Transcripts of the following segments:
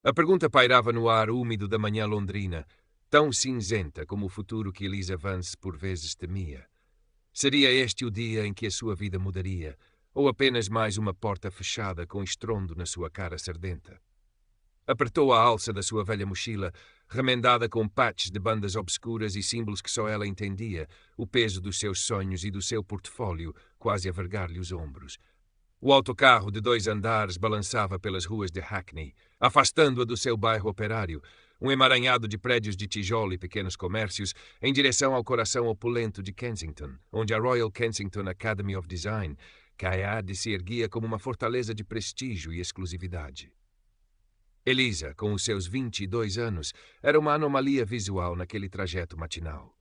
A pergunta pairava no ar úmido da manhã londrina, tão cinzenta como o futuro que Eliza Vance por vezes temia. Seria este o dia em que a sua vida mudaria, ou apenas mais uma porta fechada com estrondo na sua cara sardenta? Apertou a alça da sua velha mochila, remendada com patches de bandas obscuras e símbolos que só ela entendia, o peso dos seus sonhos e do seu portfólio quase a vergar-lhe os ombros. O autocarro de 2 andares balançava pelas ruas de Hackney, afastando-a do seu bairro operário, um emaranhado de prédios de tijolo e pequenos comércios, em direção ao coração opulento de Kensington, onde a Royal Kensington Academy of Design, CAEAD, se erguia como uma fortaleza de prestígio e exclusividade. Eliza, com os seus 22 anos, era uma anomalia visual naquele trajeto matinal.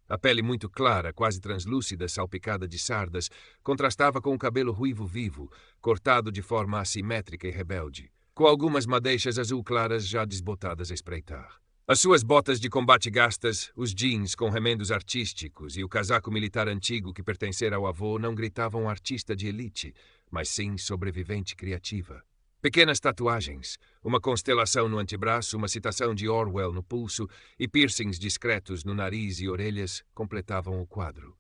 A pele muito clara, quase translúcida, salpicada de sardas, contrastava com o cabelo ruivo vivo, cortado de forma assimétrica e rebelde, com algumas madeixas azul claras já desbotadas a espreitar. As suas botas de combate gastas, os jeans com remendos artísticos e o casaco militar antigo que pertencera ao avô não gritavam artista de elite, mas sim sobrevivente criativa. Pequenas tatuagens, uma constelação no antebraço, uma citação de Orwell no pulso e piercings discretos no nariz e orelhas completavam o quadro.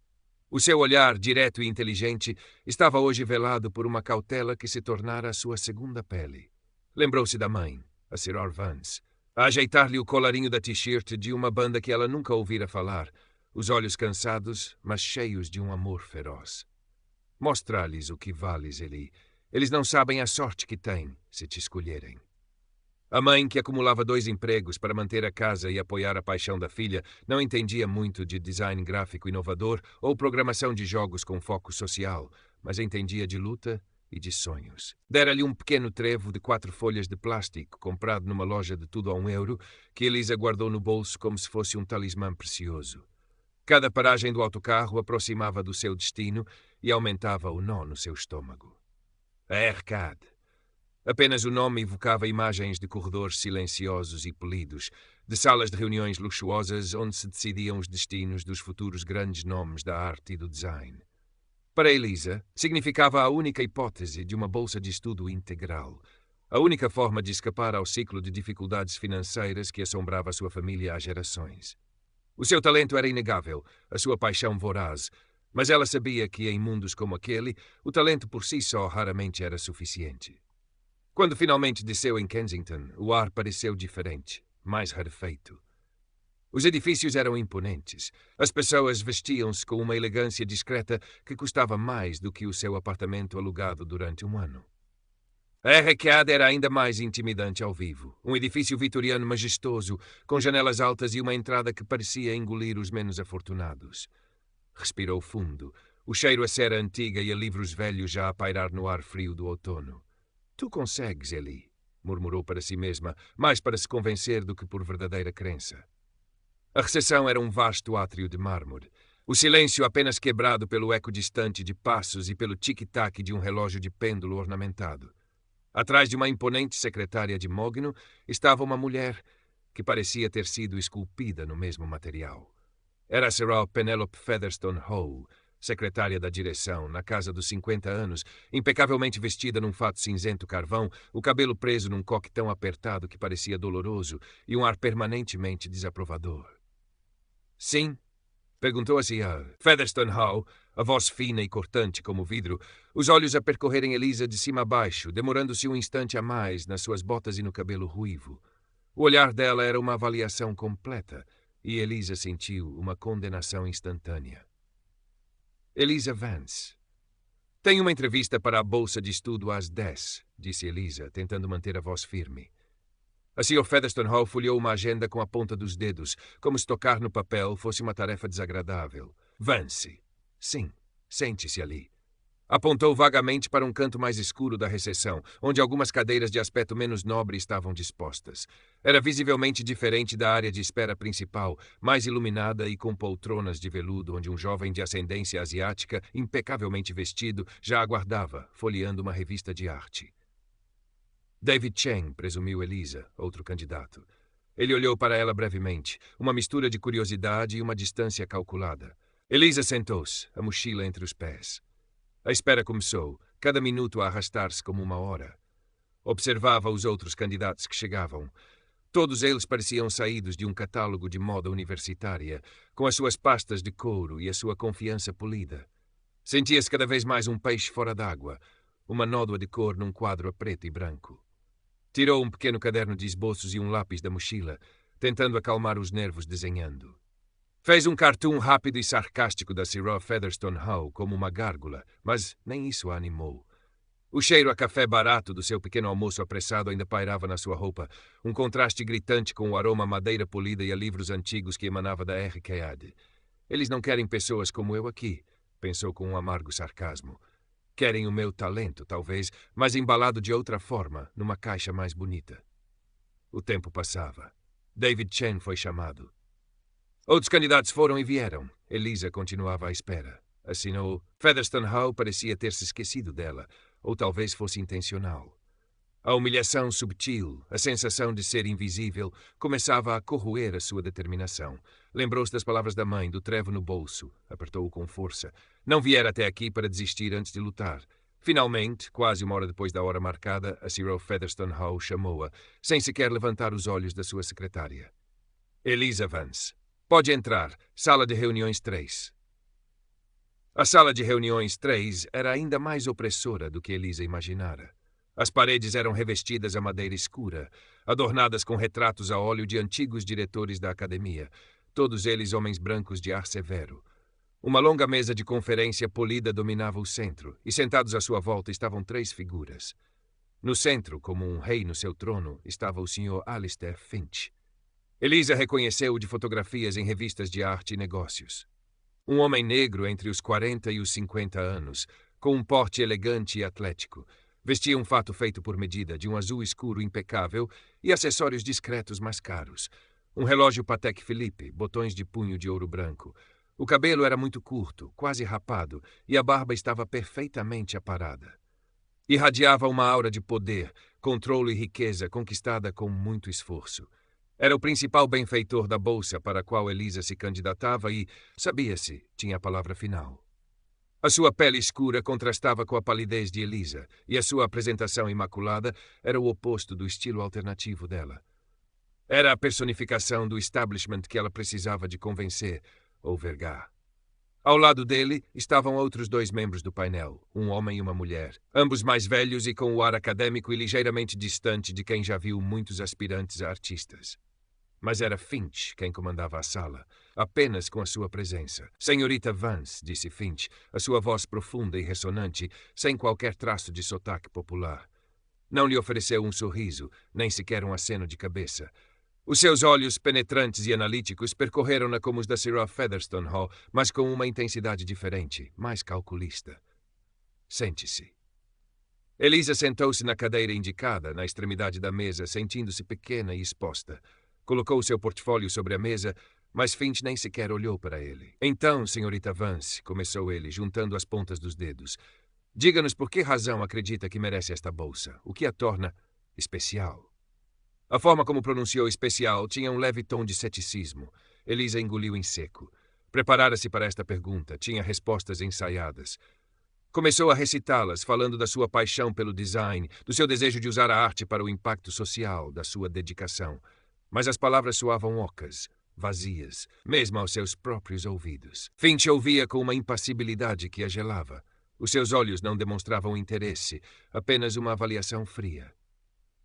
O seu olhar, direto e inteligente, estava hoje velado por uma cautela que se tornara a sua segunda pele. Lembrou-se da mãe, a Sir Vance, a ajeitar-lhe o colarinho da t-shirt de uma banda que ela nunca ouvira falar, os olhos cansados, mas cheios de um amor feroz. Mostra-lhes o que vales, Eli. Eles não sabem a sorte que têm, se te escolherem. A mãe, que acumulava 2 empregos para manter a casa e apoiar a paixão da filha, não entendia muito de design gráfico inovador ou programação de jogos com foco social, mas entendia de luta e de sonhos. Dera-lhe um pequeno trevo de 4 folhas de plástico, comprado numa loja de tudo a €1, que Eliza guardou no bolso como se fosse um talismã precioso. Cada paragem do autocarro aproximava do seu destino e aumentava o nó no seu estômago. A Arcade. Apenas o nome evocava imagens de corredores silenciosos e polidos, de salas de reuniões luxuosas onde se decidiam os destinos dos futuros grandes nomes da arte e do design. Para Eliza, significava a única hipótese de uma bolsa de estudo integral, a única forma de escapar ao ciclo de dificuldades financeiras que assombrava a sua família há gerações. O seu talento era inegável, a sua paixão voraz, mas ela sabia que, em mundos como aquele, o talento por si só raramente era suficiente. Quando finalmente desceu em Kensington, o ar pareceu diferente, mais rarefeito. Os edifícios eram imponentes. As pessoas vestiam-se com uma elegância discreta que custava mais do que o seu apartamento alugado durante um ano. A Arcade era ainda mais intimidante ao vivo. Um edifício vitoriano majestoso, com janelas altas e uma entrada que parecia engolir os menos afortunados. Respirou fundo, o cheiro a cera antiga e a livros velhos já a pairar no ar frio do outono. Tu consegues, Eli, murmurou para si mesma, mais para se convencer do que por verdadeira crença. A recepção era um vasto átrio de mármore. O silêncio apenas quebrado pelo eco distante de passos e pelo tic-tac de um relógio de pêndulo ornamentado. Atrás de uma imponente secretária de mogno estava uma mulher que parecia ter sido esculpida no mesmo material. Era a Sir Penelope Featherstone Howe, secretária da direção, na casa dos 50 anos, impecavelmente vestida num fato cinzento carvão, o cabelo preso num coque tão apertado que parecia doloroso e um ar permanentemente desaprovador. Sim? Perguntou a Sir Featherstone Howe, a voz fina e cortante como vidro, os olhos a percorrerem Eliza de cima a baixo, demorando-se um instante a mais nas suas botas e no cabelo ruivo. O olhar dela era uma avaliação completa, e Eliza sentiu uma condenação instantânea. Eliza Vance. Tenho uma entrevista para a bolsa de estudo às 10, disse Eliza, tentando manter a voz firme. A Sr. Featherstone Hall folheou uma agenda com a ponta dos dedos, como se tocar no papel fosse uma tarefa desagradável. Vance. Sim, sente-se ali. Apontou vagamente para um canto mais escuro da recepção, onde algumas cadeiras de aspecto menos nobre estavam dispostas. Era visivelmente diferente da área de espera principal, mais iluminada e com poltronas de veludo, onde um jovem de ascendência asiática, impecavelmente vestido, já aguardava, folheando uma revista de arte. David Cheng, presumiu Eliza, outro candidato. Ele olhou para ela brevemente, uma mistura de curiosidade e uma distância calculada. Eliza sentou-se, a mochila entre os pés. A espera começou, cada minuto a arrastar-se como uma hora. Observava os outros candidatos que chegavam. Todos eles pareciam saídos de um catálogo de moda universitária, com as suas pastas de couro e a sua confiança polida. Sentia-se cada vez mais um peixe fora d'água, uma nódoa de cor num quadro a preto e branco. Tirou um pequeno caderno de esboços e um lápis da mochila, tentando acalmar os nervos desenhando. Fez um cartoon rápido e sarcástico da Sirrah Featherstone Howe como uma gárgula, mas nem isso a animou. O cheiro a café barato do seu pequeno almoço apressado ainda pairava na sua roupa, um contraste gritante com o aroma a madeira polida e a livros antigos que emanava da R. Cade. Eles não querem pessoas como eu aqui, pensou com um amargo sarcasmo. Querem o meu talento, talvez, mas embalado de outra forma, numa caixa mais bonita. O tempo passava. David Chen foi chamado. Outros candidatos foram e vieram. Elisa continuava à espera. Assinou. Featherstone Howe parecia ter se esquecido dela, ou talvez fosse intencional. A humilhação subtil, a sensação de ser invisível, começava a corroer a sua determinação. Lembrou-se das palavras da mãe, do trevo no bolso. Apertou-o com força. Não viera até aqui para desistir antes de lutar. Finalmente, quase uma hora depois da hora marcada, a Sirrah Featherstone Howe chamou-a, sem sequer levantar os olhos da sua secretária. Elisa Vance. Pode entrar. Sala de reuniões 3. A sala de reuniões 3 era ainda mais opressora do que Elisa imaginara. As paredes eram revestidas a madeira escura, adornadas com retratos a óleo de antigos diretores da academia, todos eles homens brancos de ar severo. Uma longa mesa de conferência polida dominava o centro, e sentados à sua volta estavam 3 figuras. No centro, como um rei no seu trono, estava o Sr. Alistair Finch. Elisa reconheceu-o de fotografias em revistas de arte e negócios. Um homem negro entre os 40 e os 50 anos, com um porte elegante e atlético. Vestia um fato feito por medida, de um azul escuro impecável e acessórios discretos mais caros. Um relógio Patek Philippe, botões de punho de ouro branco. O cabelo era muito curto, quase rapado, e a barba estava perfeitamente aparada. Irradiava uma aura de poder, controle e riqueza conquistada com muito esforço. Era o principal benfeitor da bolsa para a qual Elisa se candidatava e, sabia-se, tinha a palavra final. A sua pele escura contrastava com a palidez de Elisa, e a sua apresentação imaculada era o oposto do estilo alternativo dela. Era a personificação do establishment que ela precisava de convencer ou vergar. Ao lado dele estavam outros 2 membros do painel, um homem e uma mulher, ambos mais velhos e com o ar acadêmico e ligeiramente distante de quem já viu muitos aspirantes a artistas. Mas era Finch quem comandava a sala, apenas com a sua presença. Senhorita Vance, disse Finch, a sua voz profunda e ressonante, sem qualquer traço de sotaque popular. Não lhe ofereceu um sorriso, nem sequer um aceno de cabeça. Os seus olhos penetrantes e analíticos percorreram-na como os da Sirrah Featherstone Howe, mas com uma intensidade diferente, mais calculista. Sente-se. Elisa sentou-se na cadeira indicada, na extremidade da mesa, sentindo-se pequena e exposta. Colocou o seu portfólio sobre a mesa, mas Finch nem sequer olhou para ele. Então, senhorita Vance, começou ele, juntando as pontas dos dedos, diga-nos por que razão acredita que merece esta bolsa, o que a torna especial. A forma como pronunciou especial tinha um leve tom de ceticismo. Elisa engoliu em seco. Preparara-se para esta pergunta, tinha respostas ensaiadas. Começou a recitá-las, falando da sua paixão pelo design, do seu desejo de usar a arte para o impacto social, da sua dedicação. Mas as palavras soavam ocas, vazias, mesmo aos seus próprios ouvidos. Finch ouvia com uma impassibilidade que a gelava. Os seus olhos não demonstravam interesse, apenas uma avaliação fria.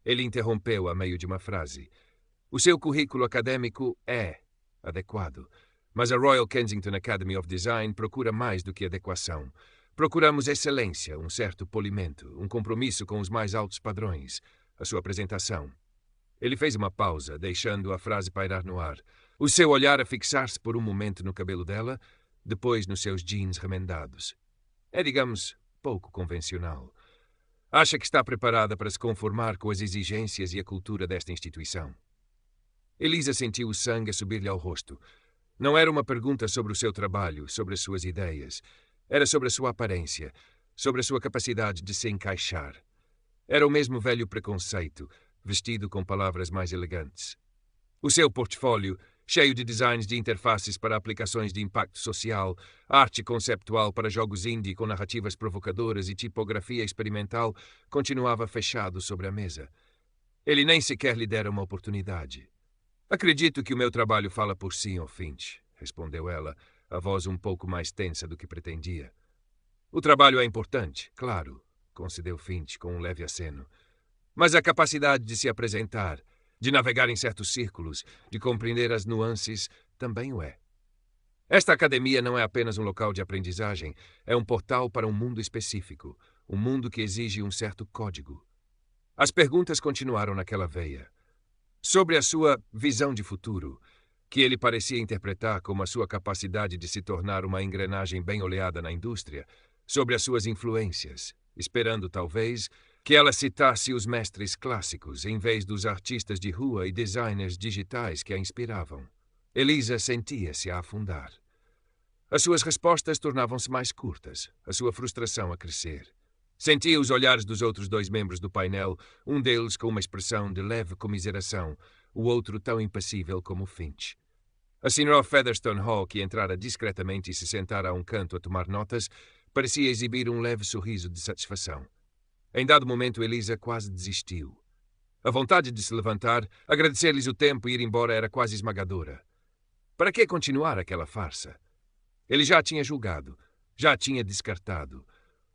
Ele interrompeu a meio de uma frase. O seu currículo acadêmico é adequado, mas a Royal Kensington Academy of Design procura mais do que adequação. Procuramos excelência, um certo polimento, um compromisso com os mais altos padrões. A sua apresentação. Ele fez uma pausa, deixando a frase pairar no ar. O seu olhar a fixar-se por um momento no cabelo dela, depois nos seus jeans remendados. É, digamos, pouco convencional. Acha que está preparada para se conformar com as exigências e a cultura desta instituição? Elisa sentiu o sangue a subir-lhe ao rosto. Não era uma pergunta sobre o seu trabalho, sobre as suas ideias. Era sobre a sua aparência, sobre a sua capacidade de se encaixar. Era o mesmo velho preconceito, vestido com palavras mais elegantes. O seu portfólio, cheio de designs de interfaces para aplicações de impacto social, arte conceptual para jogos indie com narrativas provocadoras e tipografia experimental, continuava fechado sobre a mesa. Ele nem sequer lhe dera uma oportunidade. Acredito que o meu trabalho fala por si, Finch, respondeu ela, a voz um pouco mais tensa do que pretendia. O trabalho é importante, claro, concedeu Finch com um leve aceno. Mas a capacidade de se apresentar, de navegar em certos círculos, de compreender as nuances, também o é. Esta academia não é apenas um local de aprendizagem, é um portal para um mundo específico, um mundo que exige um certo código. As perguntas continuaram naquela veia. Sobre a sua visão de futuro, que ele parecia interpretar como a sua capacidade de se tornar uma engrenagem bem oleada na indústria, sobre as suas influências, esperando, talvez, que ela citasse os mestres clássicos em vez dos artistas de rua e designers digitais que a inspiravam. Elisa sentia-se a afundar. As suas respostas tornavam-se mais curtas, a sua frustração a crescer. Sentia os olhares dos outros dois membros do painel, um deles com uma expressão de leve comiseração, o outro tão impassível como Finch. A Sra. Featherstone Hall, que entrara discretamente e se sentara a um canto a tomar notas, parecia exibir um leve sorriso de satisfação. Em dado momento, Elisa quase desistiu. A vontade de se levantar, agradecer-lhes o tempo e ir embora era quase esmagadora. Para que continuar aquela farsa? Ele já a tinha julgado, já a tinha descartado.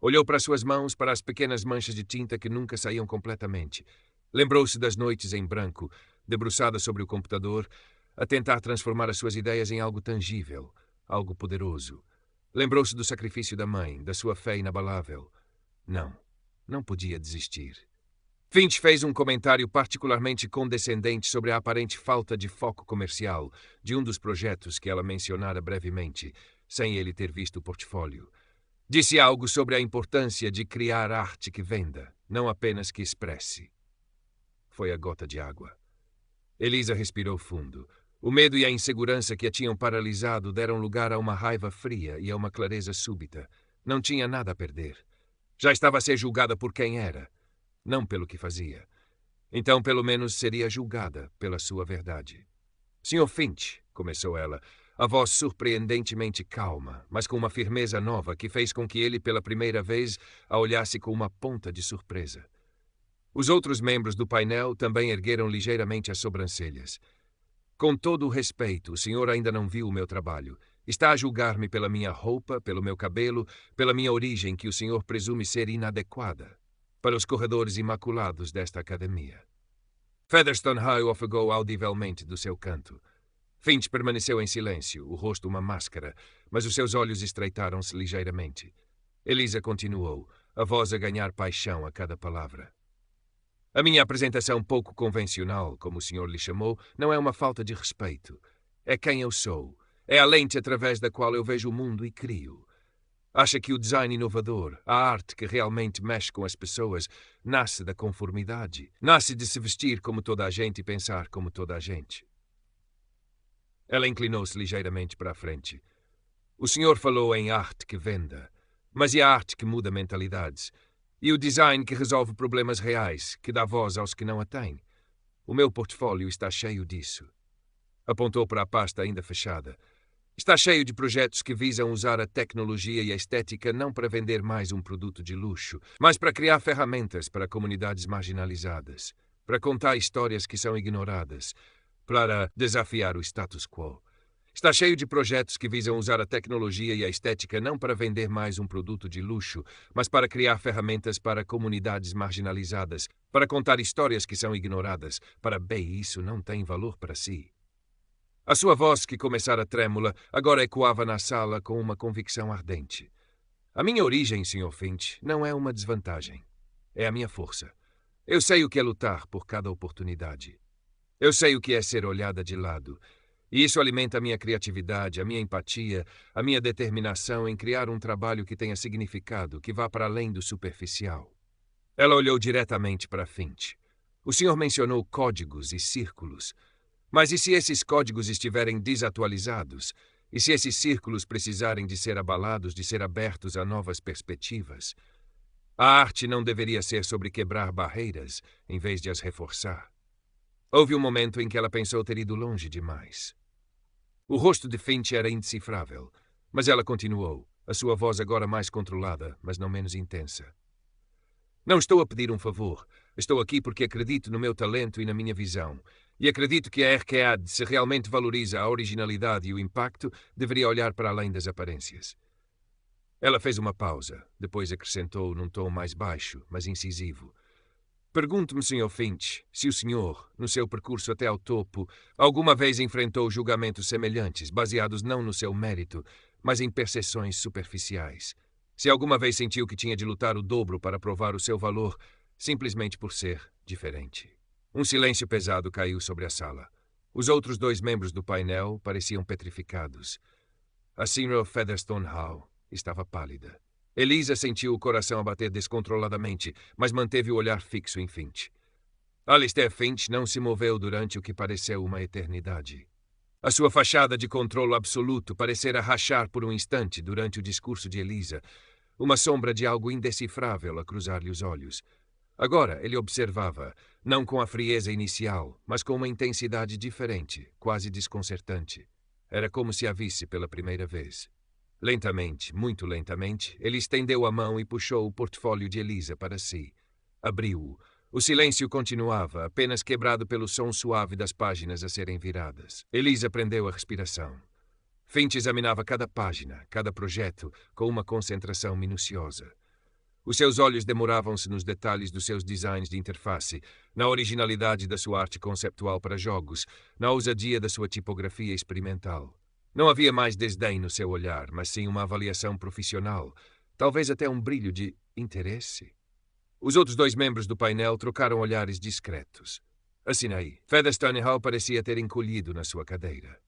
Olhou para suas mãos, para as pequenas manchas de tinta que nunca saíam completamente. Lembrou-se das noites em branco, debruçada sobre o computador, a tentar transformar as suas ideias em algo tangível, algo poderoso. Lembrou-se do sacrifício da mãe, da sua fé inabalável. Não podia desistir. Finch fez um comentário particularmente condescendente sobre a aparente falta de foco comercial de um dos projetos que ela mencionara brevemente, sem ele ter visto o portfólio. Disse algo sobre a importância de criar arte que venda, não apenas que expresse. Foi a gota de água. Elisa respirou fundo. O medo e a insegurança que a tinham paralisado deram lugar a uma raiva fria e a uma clareza súbita. Não tinha nada a perder. Já estava a ser julgada por quem era, não pelo que fazia. Então, pelo menos, seria julgada pela sua verdade. Sr. Finch, começou ela, a voz surpreendentemente calma, mas com uma firmeza nova que fez com que ele, pela primeira vez, a olhasse com uma ponta de surpresa. Os outros membros do painel também ergueram ligeiramente as sobrancelhas. Com todo o respeito, o senhor ainda não viu o meu trabalho. Está a julgar-me pela minha roupa, pelo meu cabelo, pela minha origem que o senhor presume ser inadequada para os corredores imaculados desta academia. Featherstone Hall ofegou audivelmente do seu canto. Finch permaneceu em silêncio, o rosto uma máscara, mas os seus olhos estreitaram-se ligeiramente. Elisa continuou, a voz a ganhar paixão a cada palavra. A minha apresentação pouco convencional, como o senhor lhe chamou, não é uma falta de respeito. É quem eu sou. É a lente através da qual eu vejo o mundo e crio. Acha que o design inovador, a arte que realmente mexe com as pessoas, nasce da conformidade. Nasce de se vestir como toda a gente e pensar como toda a gente. Ela inclinou-se ligeiramente para a frente. O senhor falou em arte que venda. Mas e a arte que muda mentalidades? E o design que resolve problemas reais, que dá voz aos que não a têm? O meu portfólio está cheio disso. Apontou para a pasta ainda fechada. Está cheio de projetos que visam usar a tecnologia e a estética não para vender mais um produto de luxo, mas para criar ferramentas para comunidades marginalizadas, para contar histórias que são ignoradas, para desafiar o status quo. Está cheio de projetos que visam usar a tecnologia e a estética não para vender mais um produto de luxo, mas para criar ferramentas para comunidades marginalizadas, para contar histórias que são ignoradas, para bem, isso não tem valor para si. A sua voz, que começara trêmula, agora ecoava na sala com uma convicção ardente. A minha origem, Sr. Finch, não é uma desvantagem. É a minha força. Eu sei o que é lutar por cada oportunidade. Eu sei o que é ser olhada de lado. E isso alimenta a minha criatividade, a minha empatia, a minha determinação em criar um trabalho que tenha significado, que vá para além do superficial. Ela olhou diretamente para Finch. O senhor mencionou códigos e círculos. Mas e se esses códigos estiverem desatualizados? E se esses círculos precisarem de ser abalados, de ser abertos a novas perspectivas? A arte não deveria ser sobre quebrar barreiras, em vez de as reforçar. Houve um momento em que ela pensou ter ido longe demais. O rosto de Finch era indecifrável, mas ela continuou, a sua voz agora mais controlada, mas não menos intensa. Não estou a pedir um favor. Estou aqui porque acredito no meu talento e na minha visão. E acredito que a Arcade, se realmente valoriza a originalidade e o impacto, deveria olhar para além das aparências. Ela fez uma pausa, depois acrescentou num tom mais baixo, mas incisivo. Pergunto-me, Sr. Finch, se o senhor, no seu percurso até ao topo, alguma vez enfrentou julgamentos semelhantes, baseados não no seu mérito, mas em percepções superficiais. Se alguma vez sentiu que tinha de lutar o dobro para provar o seu valor, simplesmente por ser diferente. Um silêncio pesado caiu sobre a sala. Os outros 2 membros do painel pareciam petrificados. A Sra. Featherstone Howe estava pálida. Elisa sentiu o coração a bater descontroladamente, mas manteve o olhar fixo em Finch. Alistair Finch não se moveu durante o que pareceu uma eternidade. A sua fachada de controlo absoluto parecera rachar por um instante durante o discurso de Elisa, uma sombra de algo indecifrável a cruzar-lhe os olhos. Agora ele observava, não com a frieza inicial, mas com uma intensidade diferente, quase desconcertante. Era como se a visse pela primeira vez. Lentamente, muito lentamente, ele estendeu a mão e puxou o portfólio de Elisa para si. Abriu-o. O silêncio continuava, apenas quebrado pelo som suave das páginas a serem viradas. Elisa prendeu a respiração. Finch examinava cada página, cada projeto, com uma concentração minuciosa. Os seus olhos demoravam-se nos detalhes dos seus designs de interface, na originalidade da sua arte conceptual para jogos, na ousadia da sua tipografia experimental. Não havia mais desdém no seu olhar, mas sim uma avaliação profissional, talvez até um brilho de interesse. Os outros 2 membros do painel trocaram olhares discretos. Assinei. Featherstone Hall parecia ter encolhido na sua cadeira.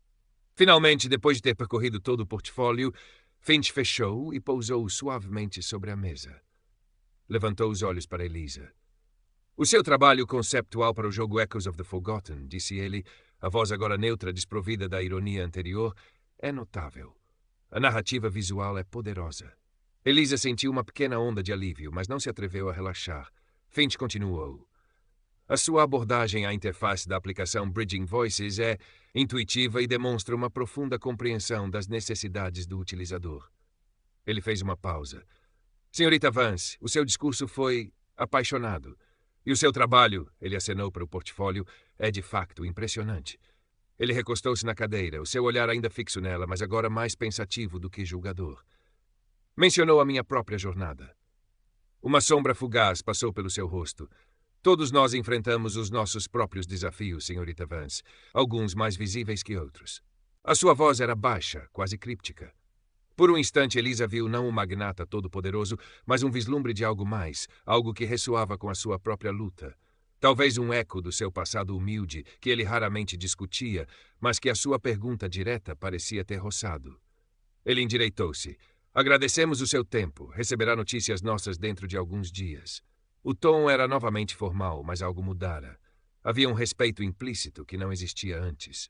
Finalmente, depois de ter percorrido todo o portfólio, Finch fechou-o e pousou-o suavemente sobre a mesa. Levantou os olhos para Elisa. O seu trabalho conceptual para o jogo Echoes of the Forgotten, disse ele, a voz agora neutra, desprovida da ironia anterior, é notável. A narrativa visual é poderosa. Elisa sentiu uma pequena onda de alívio, mas não se atreveu a relaxar. Finch continuou. A sua abordagem à interface da aplicação Bridging Voices é intuitiva e demonstra uma profunda compreensão das necessidades do utilizador. Ele fez uma pausa. Senhorita Vance, o seu discurso foi apaixonado. E o seu trabalho, ele acenou para o portfólio, é de facto impressionante. Ele recostou-se na cadeira, o seu olhar ainda fixo nela, mas agora mais pensativo do que julgador. Mencionou a minha própria jornada. Uma sombra fugaz passou pelo seu rosto. Todos nós enfrentamos os nossos próprios desafios, senhorita Vance, alguns mais visíveis que outros. A sua voz era baixa, quase críptica. Por um instante, Elisa viu não um magnata todo-poderoso, mas um vislumbre de algo mais, algo que ressoava com a sua própria luta. Talvez um eco do seu passado humilde, que ele raramente discutia, mas que a sua pergunta direta parecia ter roçado. Ele endireitou-se. Agradecemos o seu tempo. Receberá notícias nossas dentro de alguns dias. O tom era novamente formal, mas algo mudara. Havia um respeito implícito que não existia antes.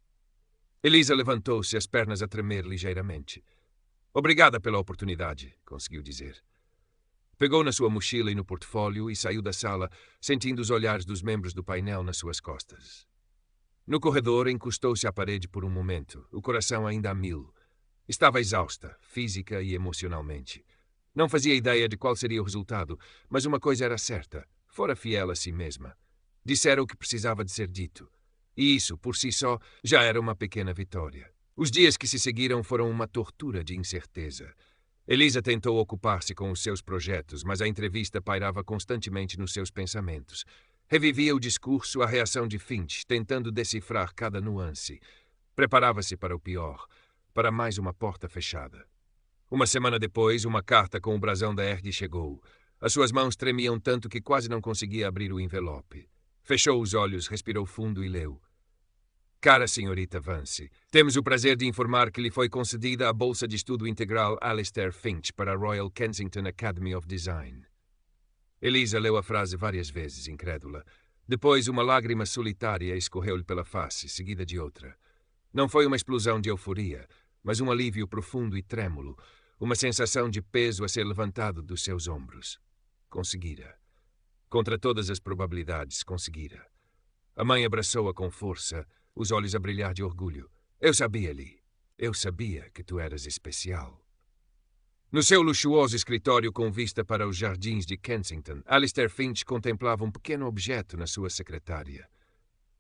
Elisa levantou-se, as pernas a tremer ligeiramente. Obrigada pela oportunidade, conseguiu dizer. Pegou na sua mochila e no portfólio e saiu da sala, sentindo os olhares dos membros do painel nas suas costas. No corredor, encostou-se à parede por um momento, o coração ainda a 1000. Estava exausta, física e emocionalmente. Não fazia ideia de qual seria o resultado, mas uma coisa era certa, fora fiel a si mesma. Dissera o que precisava de ser dito. E isso, por si só, já era uma pequena vitória. Os dias que se seguiram foram uma tortura de incerteza. Elisa tentou ocupar-se com os seus projetos, mas a entrevista pairava constantemente nos seus pensamentos. Revivia o discurso, a reação de Finch, tentando decifrar cada nuance. Preparava-se para o pior, para mais uma porta fechada. Uma semana depois, uma carta com o brasão da Erd chegou. As suas mãos tremiam tanto que quase não conseguia abrir o envelope. Fechou os olhos, respirou fundo e leu. Cara senhorita Vance, temos o prazer de informar que lhe foi concedida a Bolsa de Estudo Integral Alistair Finch para a Royal Kensington Academy of Design. Elisa leu a frase várias vezes, incrédula. Depois, uma lágrima solitária escorreu-lhe pela face, seguida de outra. Não foi uma explosão de euforia, mas um alívio profundo e trêmulo, uma sensação de peso a ser levantado dos seus ombros. Conseguira. Contra todas as probabilidades, conseguira. A mãe abraçou-a com força, os olhos a brilhar de orgulho. Eu sabia, Lee. Eu sabia que tu eras especial. No seu luxuoso escritório com vista para os jardins de Kensington, Alistair Finch contemplava um pequeno objeto na sua secretária.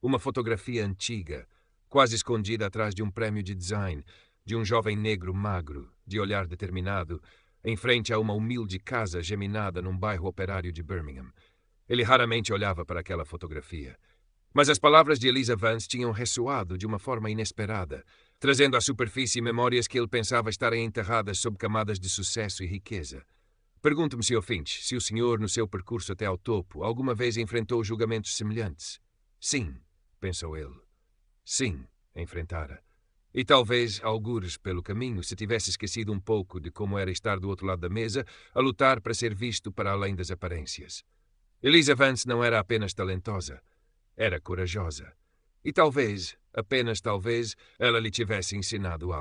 Uma fotografia antiga, quase escondida atrás de um prémio de design, de um jovem negro magro, de olhar determinado, em frente a uma humilde casa geminada num bairro operário de Birmingham. Ele raramente olhava para aquela fotografia. Mas as palavras de Eliza Vance tinham ressoado de uma forma inesperada, trazendo à superfície memórias que ele pensava estarem enterradas sob camadas de sucesso e riqueza. Pergunto-me, Sr. Finch, se o senhor, no seu percurso até ao topo, alguma vez enfrentou julgamentos semelhantes. Sim, pensou ele. Sim, enfrentara. E talvez, algures pelo caminho, se tivesse esquecido um pouco de como era estar do outro lado da mesa, a lutar para ser visto para além das aparências. Eliza Vance não era apenas talentosa, era corajosa. E talvez, apenas talvez, ela lhe tivesse ensinado algo.